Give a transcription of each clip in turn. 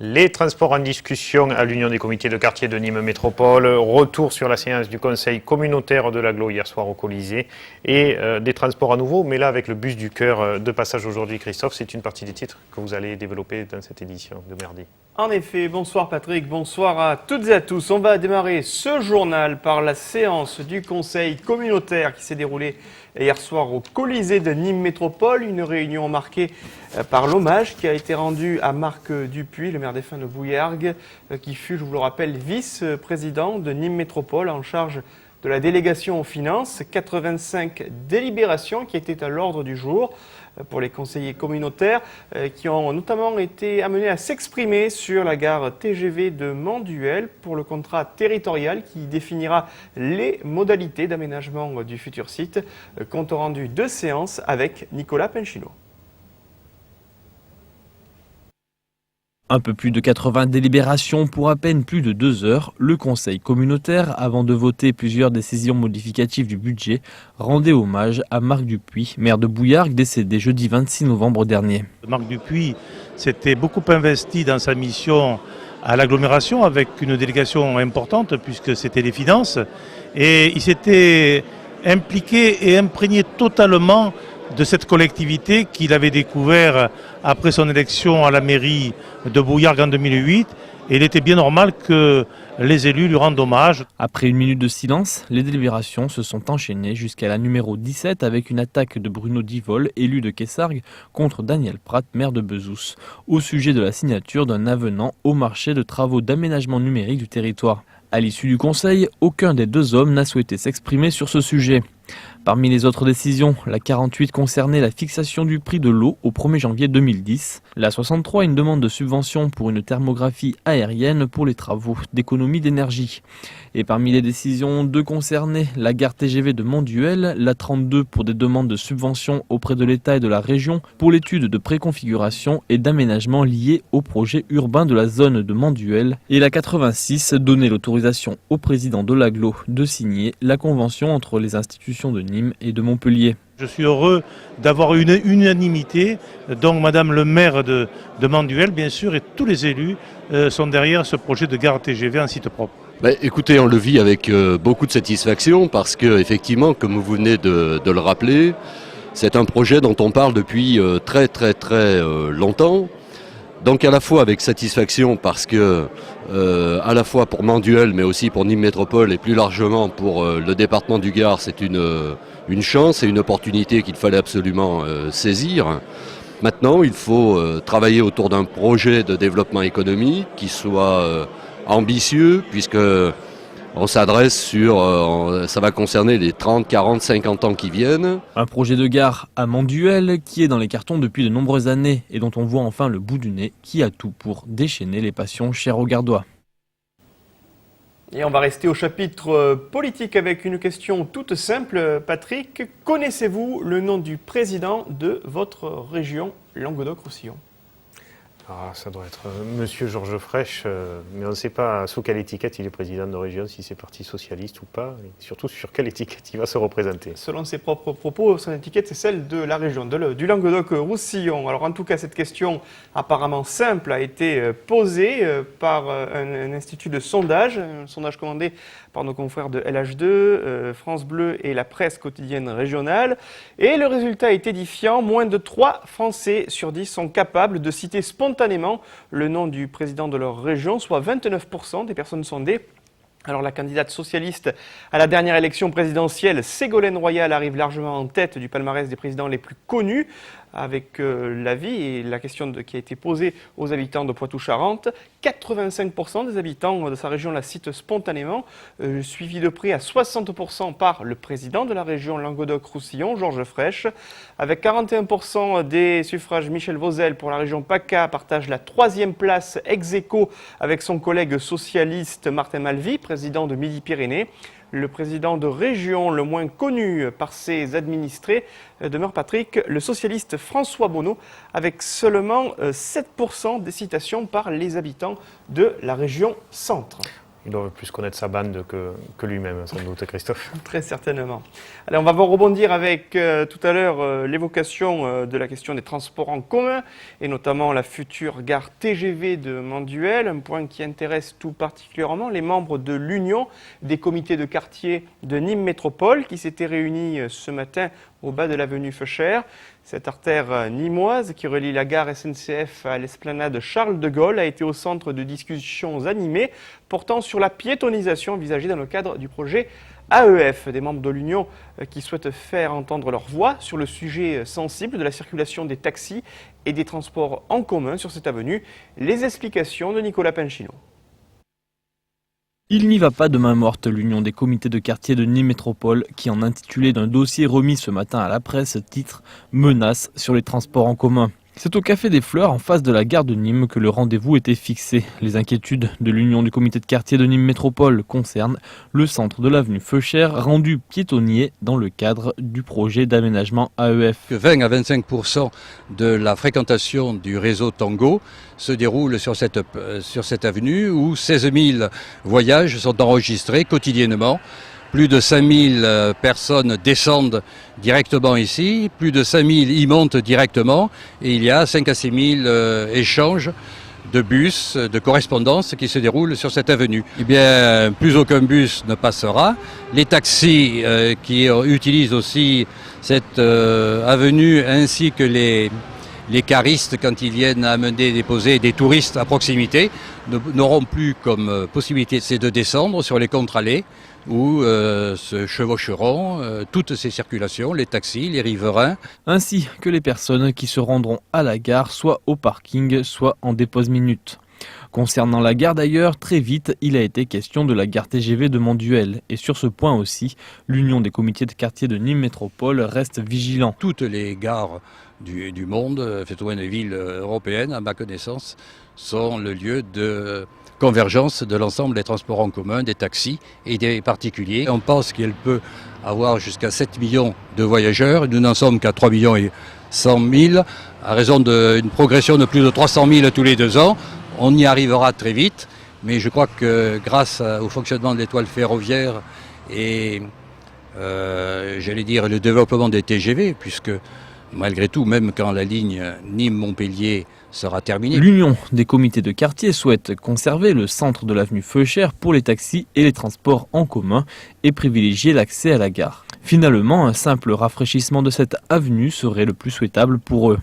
Les transports en discussion à l'Union des comités de quartier de Nîmes Métropole, retour sur la séance du conseil communautaire de l'Agglo hier soir au Colisée et des transports à nouveau, mais là avec le bus du cœur de passage aujourd'hui. Christophe, c'est une partie des titres que vous allez développer dans cette édition de mardi. En effet, bonsoir Patrick, bonsoir à toutes et à tous. On va démarrer ce journal par la séance du conseil communautaire qui s'est déroulée hier soir au Colisée de Nîmes Métropole, une réunion marquée par l'hommage qui a été rendu à Marc Dupuis, le maire défunt de Bouillargues, qui fut, je vous le rappelle, vice-président de Nîmes Métropole en charge de la délégation aux finances. 85 délibérations qui étaient à l'ordre du jour pour les conseillers communautaires qui ont notamment été amenés à s'exprimer sur la gare TGV de Manduel pour le contrat territorial qui définira les modalités d'aménagement du futur site. Compte rendu de séance avec Nicolas Penchino. Un peu plus de 80 délibérations pour à peine plus de 2 heures, le conseil communautaire, avant de voter plusieurs décisions modificatives du budget, rendait hommage à Marc Dupuis, maire de Bouillargues, décédé jeudi 26 novembre dernier. Marc Dupuis s'était beaucoup investi dans sa mission à l'agglomération avec une délégation importante puisque c'était les finances et il s'était impliqué et imprégné totalement de cette collectivité qu'il avait découvert après son élection à la mairie de Bouillargues en 2008. Et il était bien normal que les élus lui rendent hommage. Après une minute de silence, les délibérations se sont enchaînées jusqu'à la numéro 17 avec une attaque de Bruno Divol, élu de Kessargues, contre Daniel Prat, maire de Bezous, au sujet de la signature d'un avenant au marché de travaux d'aménagement numérique du territoire. À l'issue du conseil, aucun des deux hommes n'a souhaité s'exprimer sur ce sujet. Parmi les autres décisions, la 48 concernait la fixation du prix de l'eau au 1er janvier 2010. La 63, une demande de subvention pour une thermographie aérienne pour les travaux d'économie d'énergie. Et parmi les décisions, 2 concernaient la gare TGV de Manduel, la 32 pour des demandes de subvention auprès de l'État et de la région pour l'étude de préconfiguration et d'aménagement liés au projet urbain de la zone de Manduel, et la 86 donnait l'autorisation au président de l'Agglo de signer la convention entre les institutions de Nîmes et de Montpellier. Je suis heureux d'avoir une unanimité, donc Madame le maire de Manduel, bien sûr, et tous les élus sont derrière ce projet de gare TGV en site propre. Écoutez, on le vit avec beaucoup de satisfaction parce que, effectivement, comme vous venez de le rappeler, c'est un projet dont on parle depuis très longtemps. Donc à la fois avec satisfaction parce que, à la fois pour Manduel, mais aussi pour Nîmes Métropole et plus largement pour le département du Gard, c'est une chance et une opportunité qu'il fallait absolument saisir. Maintenant, il faut travailler autour d'un projet de développement économique qui soit ambitieux, puisque on s'adresse ça va concerner les 30, 40, 50 ans qui viennent. Un projet de gare à Manduel qui est dans les cartons depuis de nombreuses années et dont on voit enfin le bout du nez, qui a tout pour déchaîner les passions chères aux Gardois. Et on va rester au chapitre politique avec une question toute simple. Patrick, connaissez-vous le nom du président de votre région Languedoc-Roussillon ? Ça doit être Monsieur Georges Frêche, mais on ne sait pas sous quelle étiquette il est président de région, si c'est parti socialiste ou pas, et surtout sur quelle étiquette il va se représenter. Selon ses propres propos, son étiquette c'est celle de la région, du Languedoc-Roussillon. Alors en tout cas, cette question apparemment simple a été posée par un institut de sondage, un sondage commandé par nos confrères de LH2, France Bleu et la presse quotidienne régionale. Et le résultat est édifiant, moins de 3 Français sur 10 sont capables de citer spontanément le nom du président de leur région, soit 29% des personnes sondées. Alors la candidate socialiste à la dernière élection présidentielle, Ségolène Royal, arrive largement en tête du palmarès des présidents les plus connus, avec l'avis et la question qui a été posée aux habitants de Poitou-Charentes. 85% des habitants de sa région la citent spontanément, suivi de près à 60% par le président de la région Languedoc-Roussillon, Georges Frêche. Avec 41% des suffrages, Michel Vauzel pour la région PACA partage la 3e place ex aequo avec son collègue socialiste Martin Malvy, président de Midi-Pyrénées. Le président de région le moins connu par ses administrés demeure, Patrick, le socialiste François Bonneau, avec seulement 7% des citations par les habitants de la région Centre. Il doit plus connaître sa bande que lui-même, sans doute, Christophe. Très certainement. Allez, on va rebondir avec tout à l'heure l'évocation de la question des transports en commun et notamment la future gare TGV de Manduel, un point qui intéresse tout particulièrement les membres de l'Union des comités de quartier de Nîmes Métropole qui s'étaient réunis ce matin au bas de l'avenue Feuchères. Cette artère nîmoise qui relie la gare SNCF à l'esplanade Charles de Gaulle a été au centre de discussions animées portant sur la piétonisation envisagée dans le cadre du projet AEF. Des membres de l'Union qui souhaitent faire entendre leur voix sur le sujet sensible de la circulation des taxis et des transports en commun sur cette avenue. Les explications de Nicolas Pinchino. Il n'y va pas de main morte, l'Union des comités de quartier de Nîmes Métropole, qui en intitulé d'un dossier remis ce matin à la presse titre « Menace sur les transports en commun ». C'est au Café des Fleurs, en face de la gare de Nîmes, que le rendez-vous était fixé. Les inquiétudes de l'Union du comité de quartier de Nîmes Métropole concernent le centre de l'avenue Feuchères, rendu piétonnier dans le cadre du projet d'aménagement AEF. 20 à 25% de la fréquentation du réseau Tango se déroule sur cette avenue où 16 000 voyages sont enregistrés quotidiennement. Plus de 5000 personnes descendent directement ici, plus de 5000 y montent directement et il y a 5 à 6 000 échanges de bus, de correspondances qui se déroulent sur cette avenue. Eh bien, plus aucun bus ne passera. Les taxis qui utilisent aussi cette avenue ainsi que les caristes quand ils viennent amener, déposer des touristes à proximité n'auront plus comme possibilité c'est de descendre sur les contre-allées où se chevaucheront toutes ces circulations, les taxis, les riverains. Ainsi que les personnes qui se rendront à la gare, soit au parking, soit en dépose-minute. Concernant la gare d'ailleurs, très vite, il a été question de la gare TGV de Manduel. Et sur ce point aussi, l'Union des comités de quartier de Nîmes Métropole reste vigilant. Toutes les gares du monde, fait au moins les villes européennes, à ma connaissance, sont le lieu de convergence de l'ensemble des transports en commun, des taxis et des particuliers. On pense qu'elle peut avoir jusqu'à 7 millions de voyageurs. Nous n'en sommes qu'à 3 millions et 100 000, à raison d'une progression de plus de 300 000 tous les 2 ans. On y arrivera très vite, mais je crois que grâce au fonctionnement de l'étoile ferroviaire et j'allais dire le développement des TGV, puisque malgré tout, même quand la ligne Nîmes-Montpellier sera terminée. L'Union des comités de quartier souhaite conserver le centre de l'avenue Feuchères pour les taxis et les transports en commun et privilégier l'accès à la gare. Finalement, un simple rafraîchissement de cette avenue serait le plus souhaitable pour eux.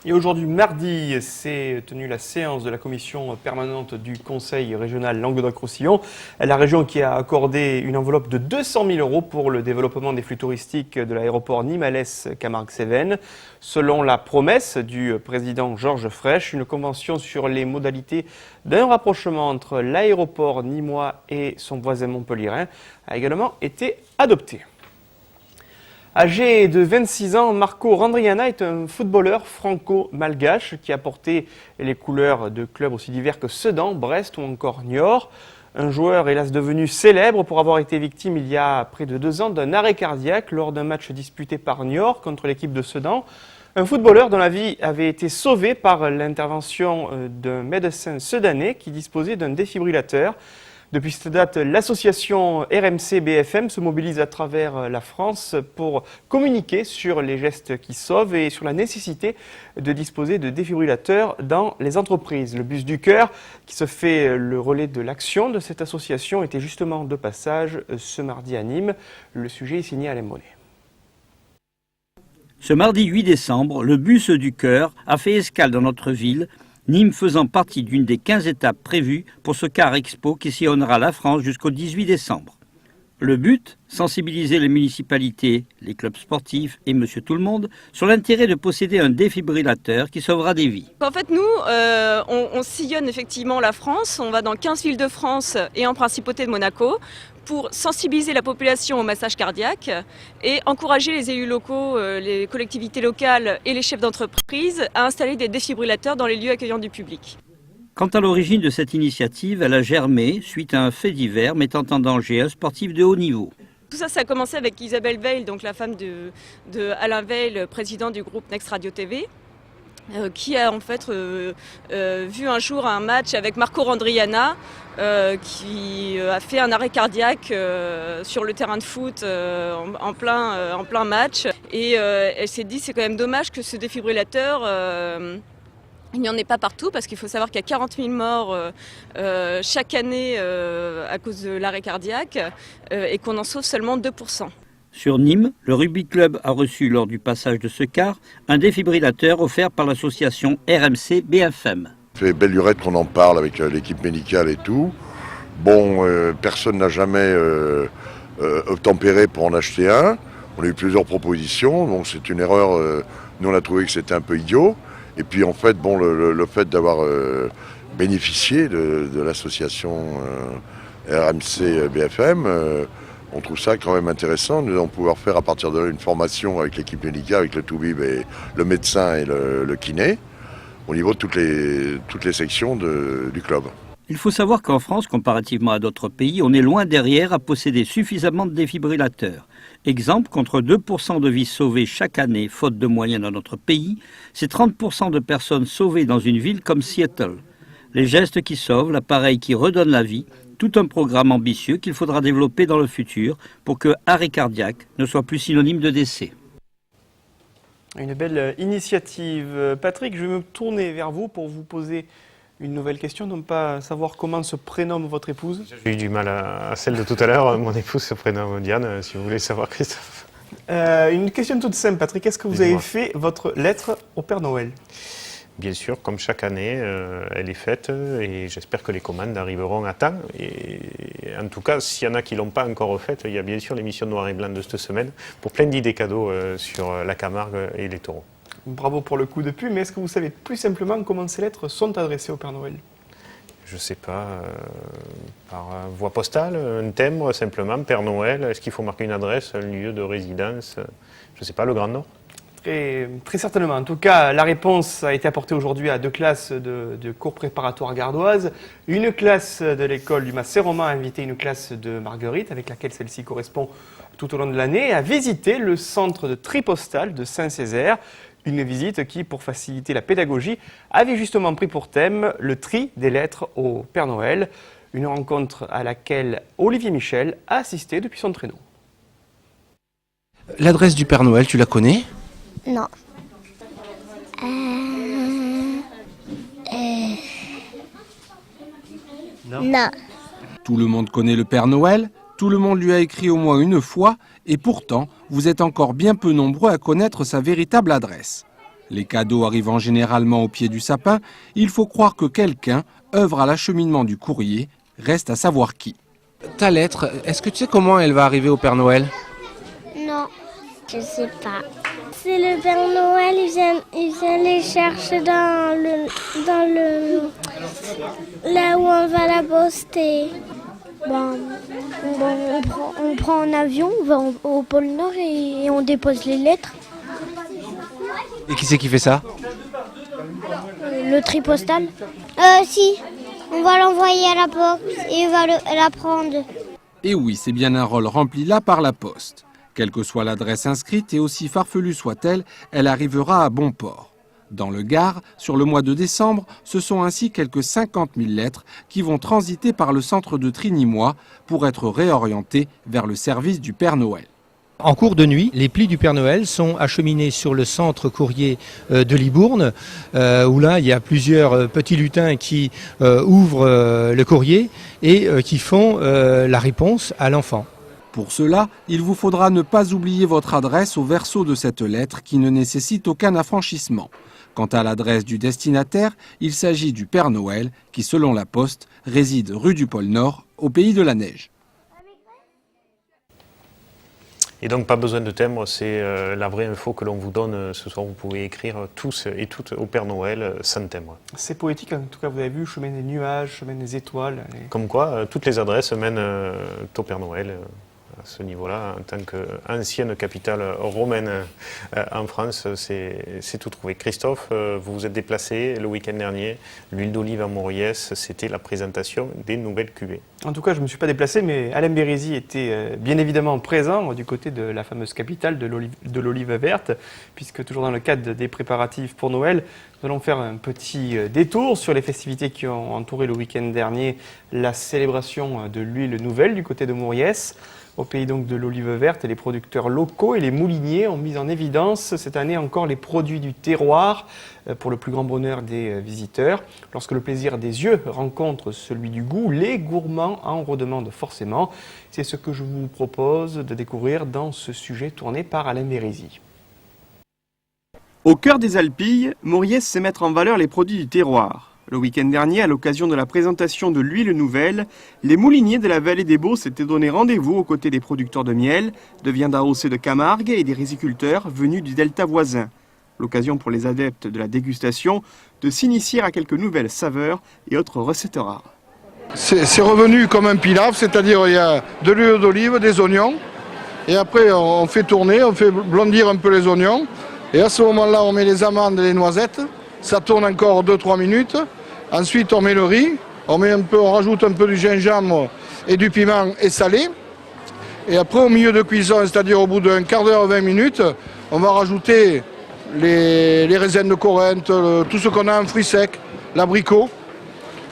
Et aujourd'hui, mardi, s'est tenue la séance de la commission permanente du Conseil régional Languedoc-Roussillon. La région qui a accordé une enveloppe de 200 000 € pour le développement des flux touristiques de l'aéroport Nîmes-Alès-Camargue-Cévennes. Selon la promesse du président Georges Frêche, une convention sur les modalités d'un rapprochement entre l'aéroport nîmois et son voisin montpelliérain a également été adoptée. Âgé de 26 ans, Marco Randriana est un footballeur franco-malgache qui a porté les couleurs de clubs aussi divers que Sedan, Brest ou encore Niort. Un joueur hélas devenu célèbre pour avoir été victime il y a près de 2 ans d'un arrêt cardiaque lors d'un match disputé par Niort contre l'équipe de Sedan. Un footballeur dont la vie avait été sauvée par l'intervention d'un médecin sedanais qui disposait d'un défibrillateur. Depuis cette date, l'association RMC-BFM se mobilise à travers la France pour communiquer sur les gestes qui sauvent et sur la nécessité de disposer de défibrillateurs dans les entreprises. Le bus du cœur, qui se fait le relais de l'action de cette association, était justement de passage ce mardi à Nîmes. Le sujet est signé Alain Monet. Ce mardi 8 décembre, le bus du cœur a fait escale dans notre ville, Nîmes faisant partie d'une des 15 étapes prévues pour ce car expo qui sillonnera la France jusqu'au 18 décembre. Le but, sensibiliser les municipalités, les clubs sportifs et monsieur tout le monde sur l'intérêt de posséder un défibrillateur qui sauvera des vies. En fait, nous, on sillonne effectivement la France, on va dans 15 villes de France et en principauté de Monaco pour sensibiliser la population au massage cardiaque et encourager les élus locaux, les collectivités locales et les chefs d'entreprise à installer des défibrillateurs dans les lieux accueillants du public. Quant à l'origine de cette initiative, elle a germé suite à un fait divers mettant en danger un sportif de haut niveau. Tout ça, ça a commencé avec Isabelle Veil, donc la femme de Alain Veil, président du groupe Next Radio TV. qui a en fait vu un jour un match avec Marco Randriana qui a fait un arrêt cardiaque sur le terrain de foot en plein match. Et elle s'est dit c'est quand même dommage que ce défibrillateur, il n'y en ait pas partout parce qu'il faut savoir qu'il y a 40 000 morts chaque année à cause de l'arrêt cardiaque et qu'on en sauve seulement 2%. Sur Nîmes, le rugby club a reçu lors du passage de ce quart un défibrillateur offert par l'association RMC BFM. Ça fait belle lurette qu'on en parle avec l'équipe médicale et tout. Bon, personne n'a jamais obtempéré pour en acheter un. On a eu plusieurs propositions, donc c'est une erreur. Nous on a trouvé que c'était un peu idiot. Et puis en fait, bon, le fait d'avoir bénéficié de l'association RMC BFM, on trouve ça quand même intéressant. Nous allons pouvoir faire à partir de là une formation avec l'équipe médicale, avec le toubib et le médecin et le kiné, au niveau de toutes les sections du club. Il faut savoir qu'en France, comparativement à d'autres pays, on est loin derrière à posséder suffisamment de défibrillateurs. Exemple, contre 2% de vies sauvées chaque année, faute de moyens dans notre pays, c'est 30% de personnes sauvées dans une ville comme Seattle. Les gestes qui sauvent, l'appareil qui redonne la vie, tout un programme ambitieux qu'il faudra développer dans le futur pour que arrêt cardiaque ne soit plus synonyme de décès. Une belle initiative. Patrick, je vais me tourner vers vous pour vous poser une nouvelle question, non pas savoir comment se prénomme votre épouse. J'ai eu du mal à celle de tout à l'heure. Mon épouse se prénomme Diane, si vous voulez savoir, Christophe. Une question toute simple, Patrick. Est-ce que vous avez fait votre lettre au Père Noël ? Bien sûr, comme chaque année, elle est faite et j'espère que les commandes arriveront à temps. Et en tout cas, s'il y en a qui ne l'ont pas encore faite, il y a bien sûr l'émission Noir et Blanc de cette semaine pour plein d'idées cadeaux sur la Camargue et les taureaux. Bravo pour le coup de pub, mais est-ce que vous savez plus simplement comment ces lettres sont adressées au Père Noël ? Je ne sais pas, par voie postale, un thème simplement, Père Noël, est-ce qu'il faut marquer une adresse, un lieu de résidence, je ne sais pas, le Grand Nord ? Très certainement. En tout cas, la réponse a été apportée aujourd'hui à 2 classes de cours préparatoires gardoises. Une classe de l'école du Mas-Saint-Romain a invité une classe de Marguerite, avec laquelle celle-ci correspond tout au long de l'année, à visiter le centre de tri postal de Saint-Césaire. Une visite qui, pour faciliter la pédagogie, avait justement pris pour thème le tri des lettres au Père Noël. Une rencontre à laquelle Olivier Michel a assisté depuis son traîneau. L'adresse du Père Noël, tu la connais ? Non. Non. Tout le monde connaît le Père Noël, tout le monde lui a écrit au moins une fois, et pourtant, vous êtes encore bien peu nombreux à connaître sa véritable adresse. Les cadeaux arrivant généralement au pied du sapin, il faut croire que quelqu'un œuvre à l'acheminement du courrier, reste à savoir qui. Ta lettre, est-ce que tu sais comment elle va arriver au Père Noël ? Non, je sais pas. C'est le Père Noël, il vient les chercher dans là où on va la poster. On prend un avion, on va au pôle Nord et on dépose les lettres. Et qui c'est qui fait ça ? Le tri postal. Si, on va l'envoyer à la poste et il va la prendre. Et oui, c'est bien un rôle rempli là par la poste. Quelle que soit l'adresse inscrite et aussi farfelue soit-elle, elle arrivera à bon port. Dans le Gard, sur le mois de décembre, ce sont ainsi quelques 50 000 lettres qui vont transiter par le centre de tri nîmois pour être réorientées vers le service du Père Noël. En cours de nuit, les plis du Père Noël sont acheminés sur le centre courrier de Libourne, où là, il y a plusieurs petits lutins qui ouvrent le courrier et qui font la réponse à l'enfant. Pour cela, il vous faudra ne pas oublier votre adresse au verso de cette lettre qui ne nécessite aucun affranchissement. Quant à l'adresse du destinataire, il s'agit du Père Noël qui, selon la Poste, réside rue du pôle Nord, au pays de la neige. Et donc pas besoin de thème, c'est la vraie info que l'on vous donne ce soir. Vous pouvez écrire tous et toutes au Père Noël sans thème. C'est poétique, en tout cas vous avez vu, chemin des nuages, chemin des étoiles. Comme quoi, toutes les adresses mènent au Père Noël ce niveau-là. En tant qu'ancienne capitale romaine en France, c'est tout trouvé. Christophe, vous vous êtes déplacé le week-end dernier. L'huile d'olive à Mauriès, c'était la présentation des nouvelles cuvées. En tout cas, je ne me suis pas déplacé, mais Alain Bérézy était bien évidemment présent du côté de la fameuse capitale de l'olive verte, puisque toujours dans le cadre des préparatifs pour Noël, nous allons faire un petit détour sur les festivités qui ont entouré le week-end dernier la célébration de l'huile nouvelle du côté de Mauriès. Au pays donc de l'olive verte, les producteurs locaux et les mouliniers ont mis en évidence cette année encore les produits du terroir pour le plus grand bonheur des visiteurs. Lorsque le plaisir des yeux rencontre celui du goût, les gourmands en redemandent forcément. C'est ce que je vous propose de découvrir dans ce sujet tourné par Alain Bérézy. Au cœur des Alpilles, Mauriès sait mettre en valeur les produits du terroir. Le week-end dernier, à l'occasion de la présentation de l'huile nouvelle, les mouliniers de la vallée des Baux s'étaient donné rendez-vous aux côtés des producteurs de miel, de viande arrosée de Camargue et des riziculteurs venus du delta voisin. L'occasion pour les adeptes de la dégustation de s'initier à quelques nouvelles saveurs et autres recettes rares. C'est revenu comme un pilaf, c'est-à-dire il y a de l'huile d'olive, des oignons, et après on fait tourner, on fait blondir un peu les oignons, et à ce moment-là on met les amandes et les noisettes, ça tourne encore 2-3 minutes, ensuite on met le riz, on rajoute un peu du gingembre et du piment et salé, et après au milieu de cuisson, c'est-à-dire au bout d'un quart d'heure, 20 minutes, on va rajouter les raisins de Corinthe, tout ce qu'on a en fruits secs, l'abricot,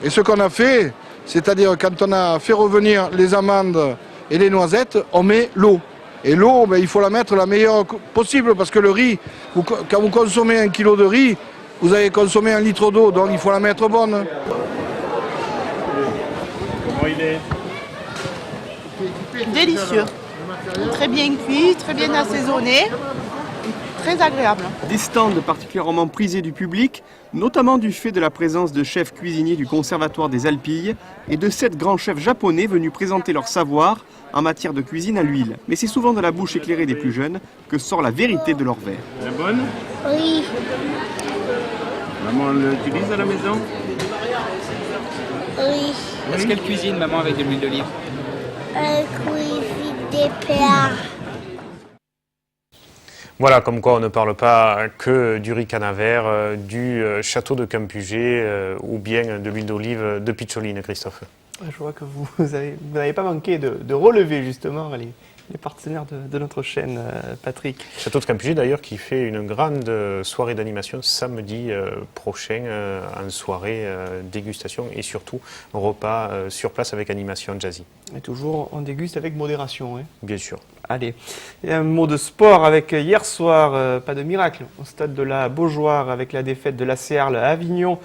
et ce qu'on a fait, c'est-à-dire quand on a fait revenir les amandes et les noisettes, on met l'eau. Et l'eau, il faut la mettre la meilleure possible parce que le riz, quand vous consommez 1 kilo de riz, vous avez consommé 1 litre d'eau, donc il faut la mettre bonne. Comment il est ? Délicieux. Très bien cuit, très bien assaisonné. Très agréable. Des stands particulièrement prisés du public, notamment du fait de la présence de chefs cuisiniers du Conservatoire des Alpilles et de 7 grands chefs japonais venus présenter leur savoir en matière de cuisine à l'huile. Mais c'est souvent de la bouche éclairée des plus jeunes que sort la vérité de leur verre. Elle est bonne ? Oui. Maman l'utilise à la maison ? Oui. Est-ce qu'elle cuisine, maman, avec de l'huile d'olive? Cuisine des plats. Voilà, comme quoi on ne parle pas que du riz canavert, du château de Campuget ou bien de l'huile d'olive de Picholine, Christophe. Je vois que vous n'avez pas manqué de relever justement les partenaires de notre chaîne, Patrick. Château de Campuget d'ailleurs qui fait une grande soirée d'animation samedi prochain en soirée dégustation et surtout repas sur place avec animation jazzy. Et toujours on déguste avec modération. Hein. Bien sûr. Allez, et un mot de sport avec hier soir, pas de miracle, au stade de la Beaujoire avec la défaite de l'AC Arles à Avignon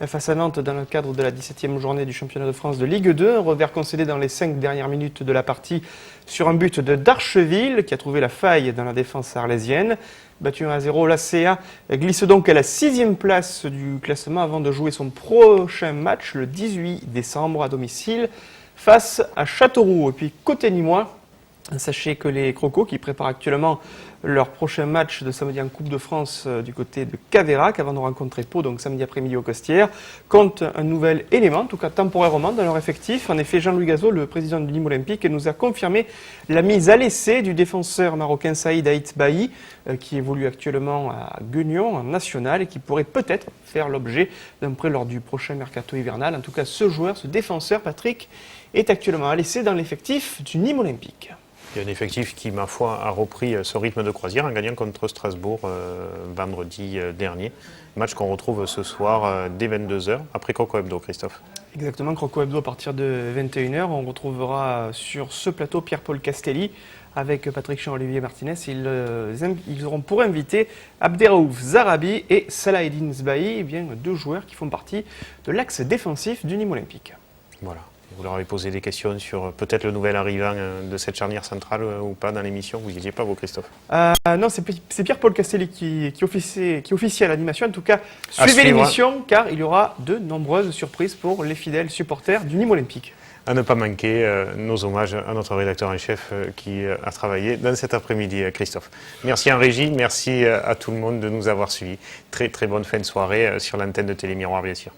face à Nantes dans le cadre de la 17e journée du championnat de France de Ligue 2. Un revers concédé dans les 5 dernières minutes de la partie sur un but de Darcheville qui a trouvé la faille dans la défense arlésienne. Battu 1-0, l'ACA glisse donc à la 6e place du classement avant de jouer son prochain match le 18 décembre à domicile face à Châteauroux. Et puis côté Nîmois, sachez que les Crocos qui préparent actuellement leur prochain match de samedi en Coupe de France du côté de Caveyrac avant de rencontrer Pau, donc samedi après-midi aux Costières, compte un nouvel élément, en tout cas temporairement, dans leur effectif. En effet, Jean-Louis Gazot, le président de Nîmes Olympique, nous a confirmé la mise à l'essai du défenseur marocain Saïd Haït Bailly, qui évolue actuellement à Guignon, en national, et qui pourrait peut-être faire l'objet d'un prêt lors du prochain mercato hivernal. En tout cas, ce joueur, ce défenseur, Patrick, est actuellement à l'essai dans l'effectif du Nîmes Olympique. Il y a un effectif qui, ma foi, a repris ce rythme de croisière en gagnant contre Strasbourg vendredi dernier. Match qu'on retrouve ce soir dès 22h, après Croco Hebdo, Christophe. Exactement, Croco Hebdo à partir de 21h. On retrouvera sur ce plateau Pierre-Paul Castelli avec Patrick Jean-Olivier Martinez. Ils auront pour invité Abderraouf Zarabi et Salahedine Zbahi, deux joueurs qui font partie de l'axe défensif du Nîmes Olympique. Voilà. Vous leur avez posé des questions sur peut-être le nouvel arrivant de cette charnière centrale ou pas dans l'émission. Vous n'y étiez pas, vous, Christophe? Non, c'est Pierre-Paul Castelli qui officie à l'animation. En tout cas, suivez l'émission car il y aura de nombreuses surprises pour les fidèles supporters du Nîmes Olympique. À ne pas manquer nos hommages à notre rédacteur en chef qui a travaillé dans cet après-midi, Christophe. Merci en régie, merci à tout le monde de nous avoir suivis. Très très bonne fin de soirée sur l'antenne de Télémiroir, bien sûr.